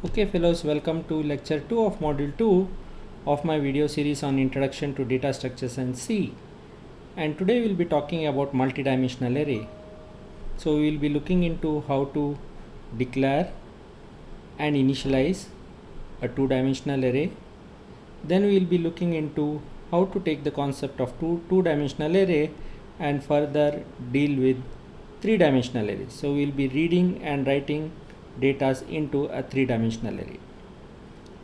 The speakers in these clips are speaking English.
Okay fellows, welcome to lecture 2 of module 2 of my video series on introduction to data structures and C. And today we'll be talking about multidimensional array. So we will be looking into how to declare and initialize a two-dimensional array. Then we will be looking into how to take the concept of two-dimensional array and further deal with three-dimensional array. So we will be reading and writing data into a three-dimensional array.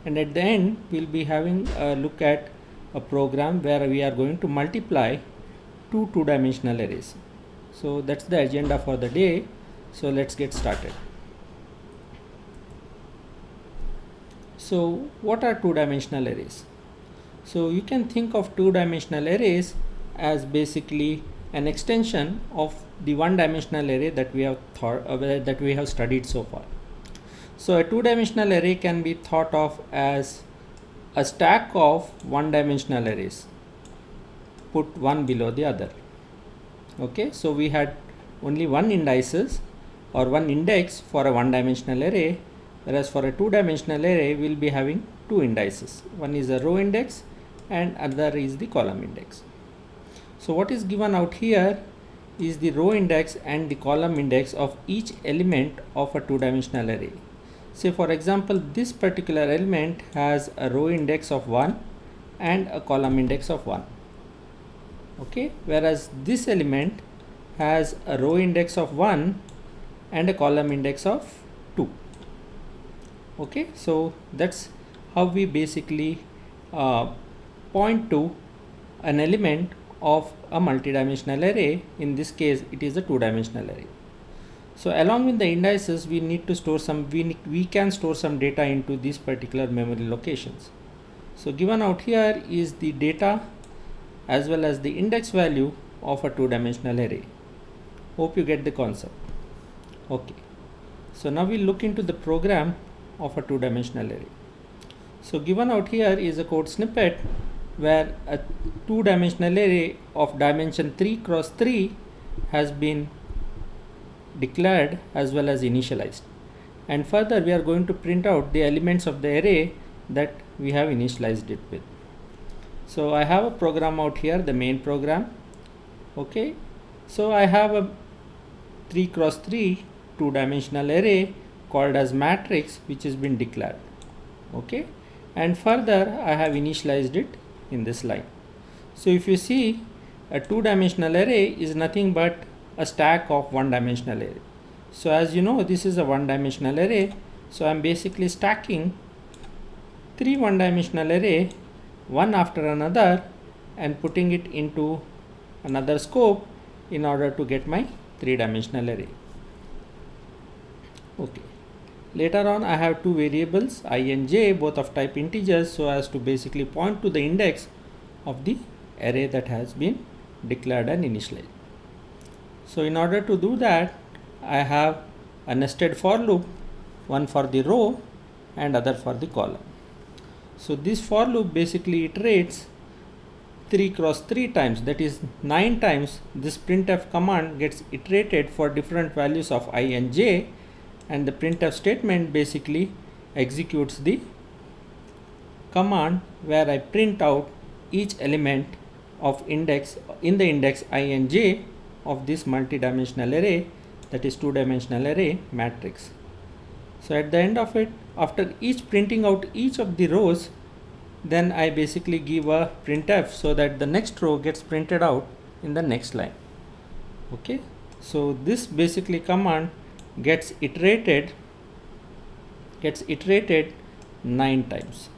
And at the end we'll be having a look at a program where we are going to multiply two-dimensional arrays. So that's the agenda for the day. So let's get started. So what are two-dimensional arrays? So you can think of two-dimensional arrays as basically an extension of the one-dimensional array that we have studied so far. So a two-dimensional array can be thought of as a stack of one-dimensional arrays put one below the other. Okay, so we had only one indices or one index for a one-dimensional array, whereas for a two-dimensional array we'll be having two indices. One is a row index and other is the column index. So what is given out here is the row index and the column index of each element of a two-dimensional array. Say for example, this particular element has a row index of 1 and a column index of 1. Okay, whereas this element has a row index of 1 and a column index of 2. Okay, so that's how we basically point to an element of a multidimensional array. In this case it is a two-dimensional array. So along with the indices we need to store some, we can store some data into these particular memory locations. So given out here is the data as well as the index value of a two-dimensional array. Hope you get the concept. Okay, so now we'll look into the program of a two-dimensional array. So given out here is a code snippet where a two-dimensional array of dimension 3 cross 3 has been declared as well as initialized, and further we are going to print out the elements of the array that we have initialized it with. So I have a program out here, the main program. Okay, so I have a 3 cross 3 two-dimensional array called as matrix which has been declared. Okay, and further I have initialized it in this line. So if you see, a two-dimensional array is nothing but a stack of one-dimensional array. So as you know, this is a one-dimensional array, so I'm basically stacking three one-dimensional array one after another and putting it into another scope in order to get my three-dimensional array. Okay, later on I have two variables I and j, both of type integers, so as to basically point to the index of the array that has been declared and initialized. So in order to do that, I have a nested for loop, one for the row and other for the column. So this for loop basically iterates 3 cross 3 times, that is 9 times. This printf command gets iterated for different values of I and j, and the printf statement basically executes the command where I print out each element of index in the index I and j of this multi-dimensional array, that is two-dimensional array matrix. So at the end of it, after each printing out each of the rows, then I basically give a printf so that the next row gets printed out in the next line. Okay, so this basically command gets iterated 9 times.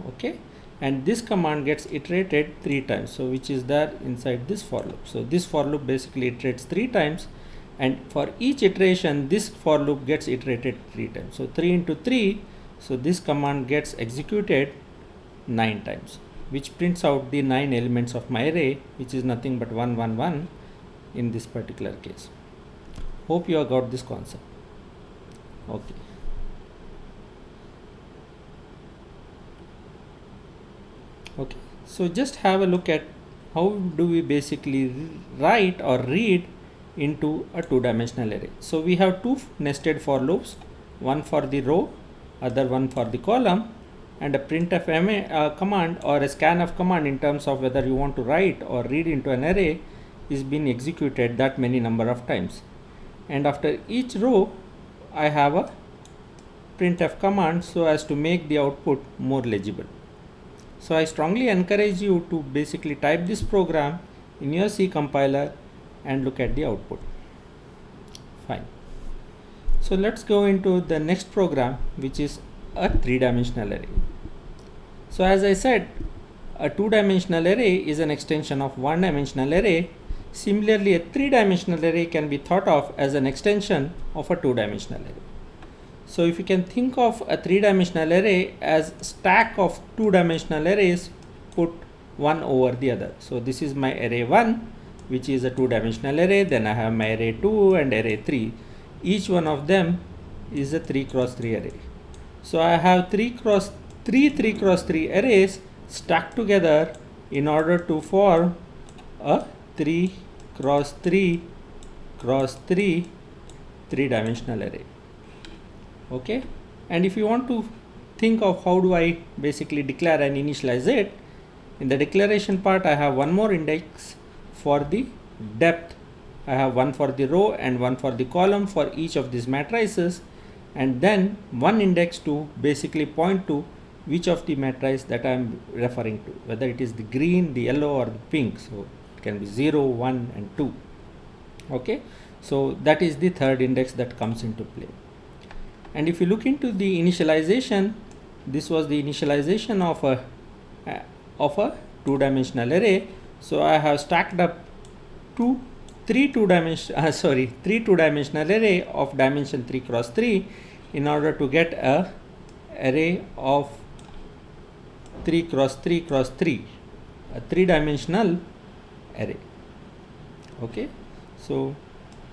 Okay, and this command gets iterated 3 times, so which is there inside this for loop. So this for loop basically iterates 3 times, and for each iteration this for loop gets iterated 3 times. So 3 into 3, so this command gets executed 9 times, which prints out the 9 elements of my array, which is nothing but 1 1 1 in this particular case. Hope you have got this concept. Okay. Okay, so just have a look at how do we basically write or read into a two-dimensional array. So we have two nested for loops, one for the row, other one for the column, and a printf command or a scanf command in terms of whether you want to write or read into an array is being executed that many number of times. And after each row I have a printf command so as to make the output more legible. So I strongly encourage you to basically type this program in your C compiler and look at the output. Fine. So let's go into the next program, which is a 3-dimensional array. So as I said, a 2-dimensional array is an extension of 1-dimensional array. Similarly, a 3-dimensional array can be thought of as an extension of a 2-dimensional array. So if you can think of a 3-dimensional array as stack of 2-dimensional arrays put one over the other. So this is my array 1, which is a 2-dimensional array. Then I have my array 2 and array 3. Each one of them is a 3x3 array. So I have 3x3 arrays stacked together in order to form a 3x3 3-dimensional array. Okay, and if you want to think of how do I basically declare and initialize it, in the declaration part I have one more index for the depth. I have one for the row and one for the column for each of these matrices, and then one index to basically point to which of the matrices that I am referring to, whether it is the green, the yellow or the pink. So it can be 0, 1 and 2. Okay, so that is the third index that comes into play. And if you look into the initialization, this was the initialization of a 2-dimensional array. So I have stacked up three two-dimensional array of dimension 3x3 in order to get a array of 3x3x3, a 3-dimensional array. Okay, so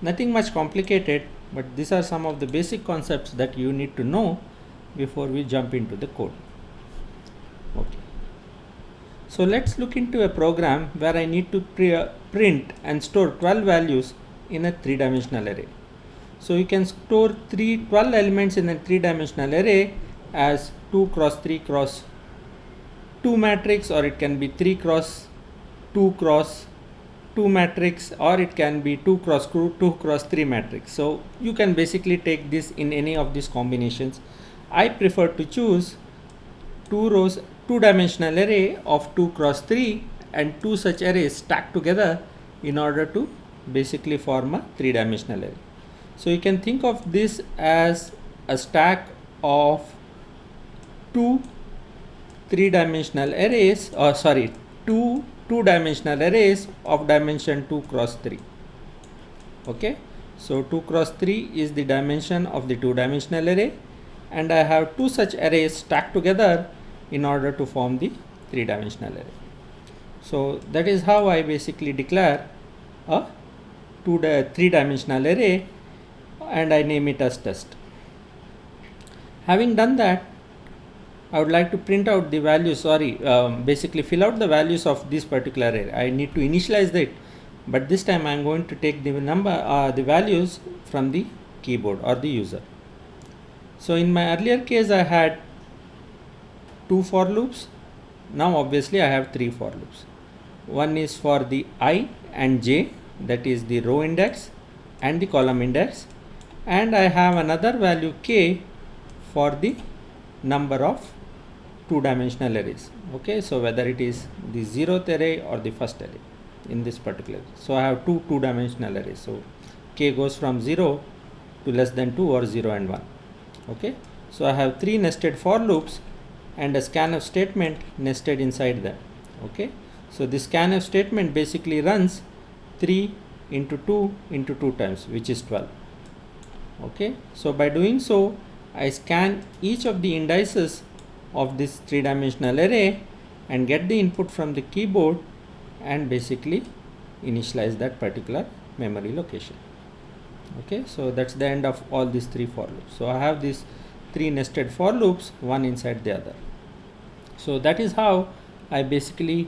nothing much complicated, but these are some of the basic concepts that you need to know before we jump into the code. Okay, so let's look into a program where I need to print and store 12 values in a 3-dimensional array. So you can store 12 elements in a 3-dimensional array as 2x3x2 matrix, or it can be 3x2x2 matrix, or it can be 2x3 matrix. So you can basically take this in any of these combinations. I prefer to choose 2-dimensional array of 2x3 and 2 such arrays stacked together in order to basically form a 3-dimensional array. So you can think of this as a stack of 2 2-dimensional arrays of dimension 2x3. Okay, so 2x3 is the dimension of the 2-dimensional array, and I have 2 such arrays stacked together in order to form the 3-dimensional array. So that is how I basically declare a 3-dimensional array, and I name it as test. Having done that, I would like to print out the values, basically fill out the values of this particular array. I need to initialize it, but this time I am going to take the the values from the keyboard or the user. So in my earlier case I had 2 for loops. Now obviously I have 3 for loops. One is for the I and j, that is the row index and the column index, and I have another value k for the number of 2-dimensional arrays. Okay, so whether it is the 0th array or the first array in this particular. So I have 2 2-dimensional arrays. So k goes from 0 to less than 2 or 0 and 1. Okay, so I have 3 nested for loops and a scanf statement nested inside them. Okay, so this scanf statement basically runs 3 into 2 into 2 times, which is 12. Okay, so by doing so I scan each of the indices of this 3-dimensional array and get the input from the keyboard and basically initialize that particular memory location. Okay, so that's the end of all these 3 for loops. So I have these 3 nested for loops, one inside the other. So that is how I basically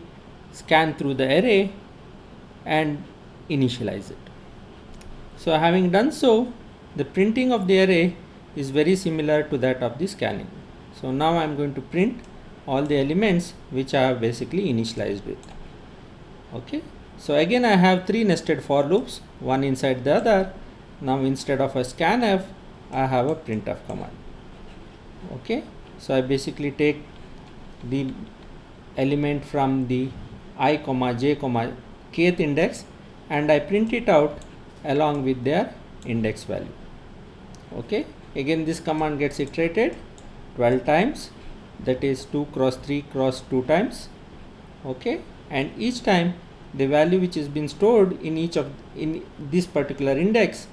scan through the array and initialize it. So having done so, the printing of the array is very similar to that of the scanning. So now I am going to print all the elements which I have basically initialized with. Okay, so again I have three nested for loops, one inside the other. Now instead of a scanf, I have a printf command. Okay, so I basically take the element from the I comma j comma kth index and I print it out along with their index value. Okay, again this command gets iterated 12 times, that is 2 cross 3 cross 2 times. Okay, and each time the value which is been stored in this particular index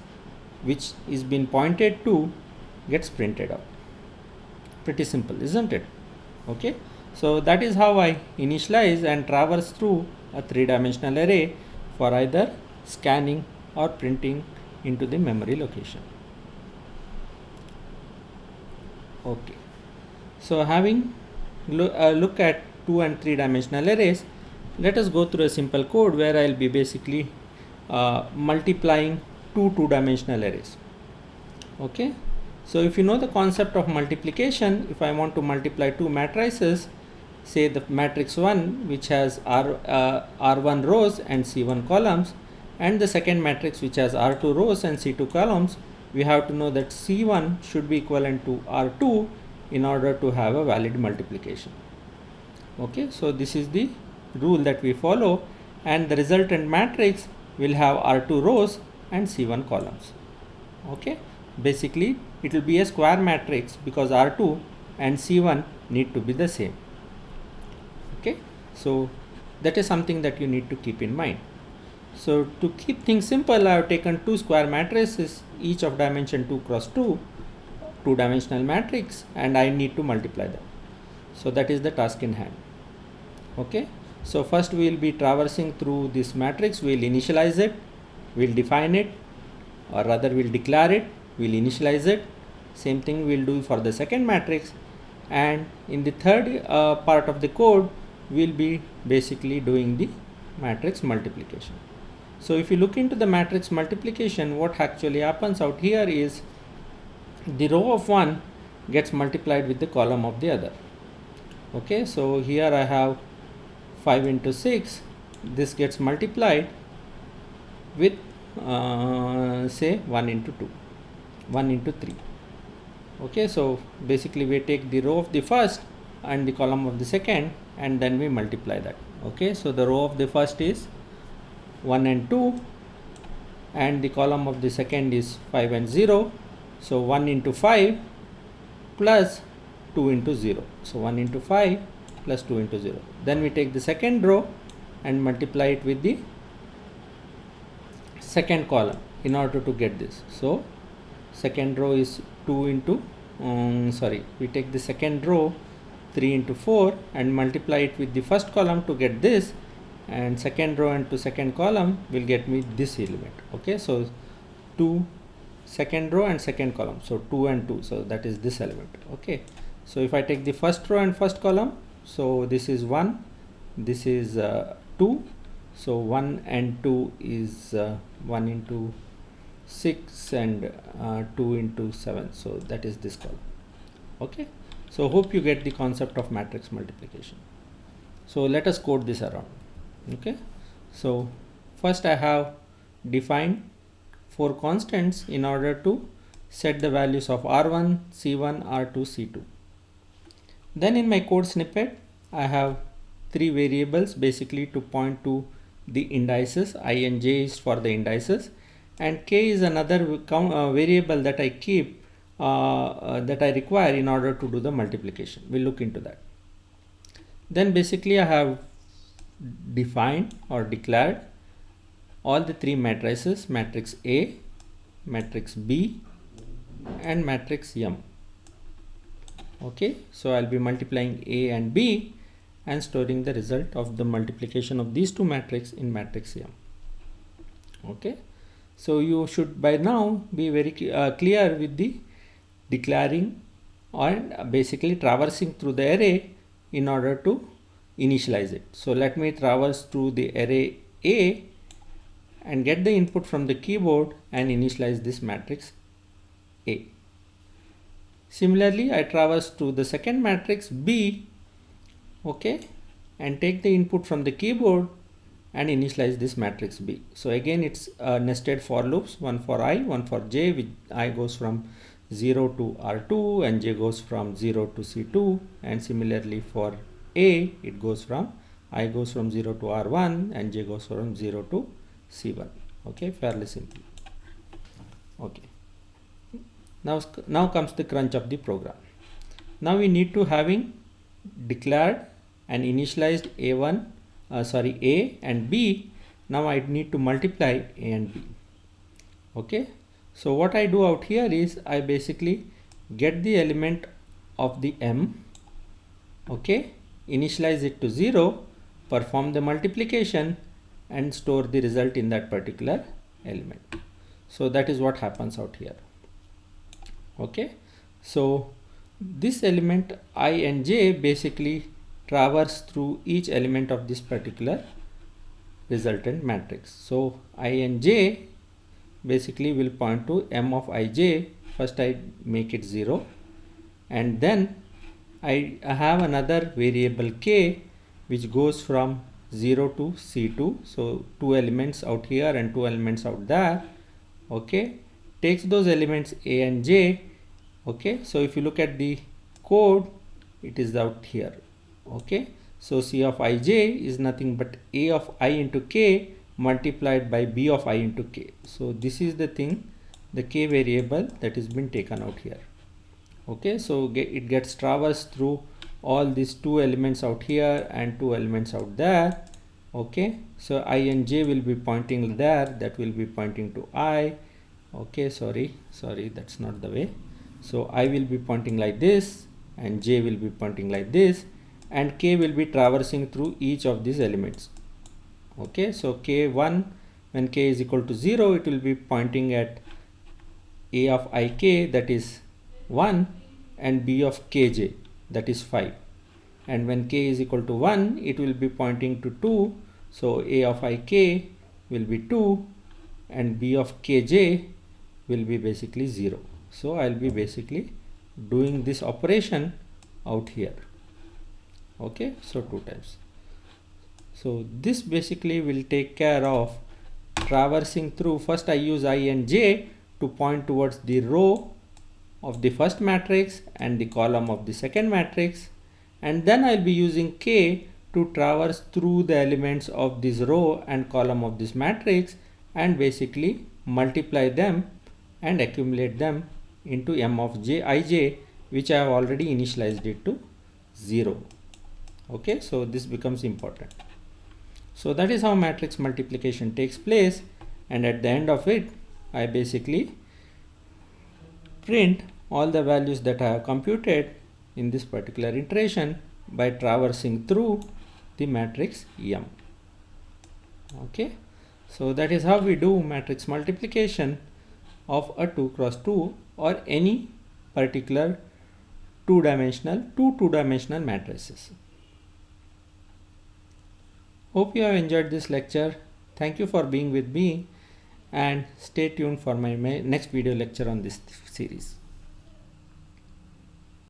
which is been pointed to gets printed out. Pretty simple, isn't it? Okay, so that is how I initialize and traverse through a three-dimensional array for either scanning or printing into the memory location. Okay, so having look at 2 and 3 dimensional arrays, let us go through a simple code where I will be basically multiplying two two-dimensional arrays. Okay, so if you know the concept of multiplication, if I want to multiply two matrices, say the matrix 1 which has R1 rows and C1 columns, and the second matrix which has R2 rows and C2 columns, we have to know that C1 should be equivalent to R2 in order to have a valid multiplication. Okay, so this is the rule that we follow, and the resultant matrix will have R2 rows and C1 columns. Okay, basically it will be a square matrix because R2 and C1 need to be the same. Okay, so that is something that you need to keep in mind. So to keep things simple, I have taken two square matrices, each of dimension 2 cross 2, two-dimensional matrix, and I need to multiply them. So that is the task in hand. Okay, so first we will be traversing through this matrix. We will initialize it, we will define it, or rather we will declare it, we will initialize it. Same thing we will do for the second matrix, and in the third part of the code we will be basically doing the matrix multiplication. So if you look into the matrix multiplication, what actually happens out here is the row of one gets multiplied with the column of the other. Okay, so here I have 5 into 6, this gets multiplied with say 1 into 2, 1 into 3. Okay, so basically we take the row of the first and the column of the second and then we multiply that. Okay, so the row of the first is 1 and 2 and the column of the second is 5 and 0. So 1 into 5 plus 2 into 0. So 1 into 5 plus 2 into 0. Then we take the second row and multiply it with the second column in order to get this. So second row is 2 into we take the second row 3 into 4 and multiply it with the first column to get this, and second row and to second column will get me this element. Okay, so 2 second row and second column, so 2 and 2, so that is this element. Okay, so if I take the first row and first column, so this is 1, this is 2, so 1 and 2 is 1 into 6 and 2 into 7, so that is this column. Okay, so hope you get the concept of matrix multiplication. So let us code this around. Okay, so first I have defined 4 constants in order to set the values of R1, C1, R2, C2. Then in my code snippet I have 3 variables basically to point to the indices. I and j is for the indices, and k is another variable that I keep that I require in order to do the multiplication. We'll look into that. Then basically I have defined or declared all the 3 matrices, matrix A, matrix B and matrix M. Okay, so I'll be multiplying A and B and storing the result of the multiplication of these two matrices in matrix M. Okay, so you should by now be very clear with the declaring and basically traversing through the array in order to initialize it. So let me traverse through the array A and get the input from the keyboard and initialize this matrix A. Similarly, I traverse to the second matrix B, okay, and take the input from the keyboard and initialize this matrix B. So again, it's nested for loops, one for I, one for J, which I goes from 0 to R2 and J goes from 0 to C2, and similarly for A, it goes from I goes from 0 to R1 and J goes from 0 to C1. Okay, fairly simple. Okay. Now comes the crunch of the program. Now we need to having declared and initialized A and B. Now I need to multiply A and B. Okay. So what I do out here is I basically get the element of the M. Okay. Initialize it to 0, perform the multiplication and store the result in that particular element. So that is what happens out here. Okay, so this element I and J basically traverse through each element of this particular resultant matrix. So I and J basically will point to M of Ij. First I make it 0, and then I have another variable K which goes from 0 to C2. So 2 elements out here and 2 elements out there. Okay, takes those elements A and J. Okay, so if you look at the code, it is out here. Okay, so C of Ij is nothing but A of I into K multiplied by B of I into K. So this is the thing, the K variable that has been taken out here. Okay, so it gets traversed through all these 2 elements out here and 2 elements out there. Okay, so I and J will be pointing there, that will be pointing to I. Okay, sorry, that's not the way. So I will be pointing like this and J will be pointing like this, and K will be traversing through each of these elements. Okay, so K1, when K is equal to 0, it will be pointing at A of Ik, that is 1, and B of Kj, that is 5. And when K is equal to 1, it will be pointing to 2. So A of Ik will be 2 and B of Kj will be basically 0. So I'll be basically doing this operation out here. Okay, so 2 times. So this basically will take care of traversing through. First I use I and J to point towards the row of the first matrix and the column of the second matrix, and then I'll be using K to traverse through the elements of this row and column of this matrix and basically multiply them and accumulate them into M of Ij, which I have already initialized it to 0. Okay, so this becomes important. So that is how matrix multiplication takes place, and at the end of it I basically print all the values that I have computed in this particular iteration by traversing through the matrix M. Okay, so that is how we do matrix multiplication of a 2 cross 2 or any particular two-dimensional matrices. Hope you have enjoyed this lecture. Thank you for being with me, and stay tuned for my next video lecture on this series.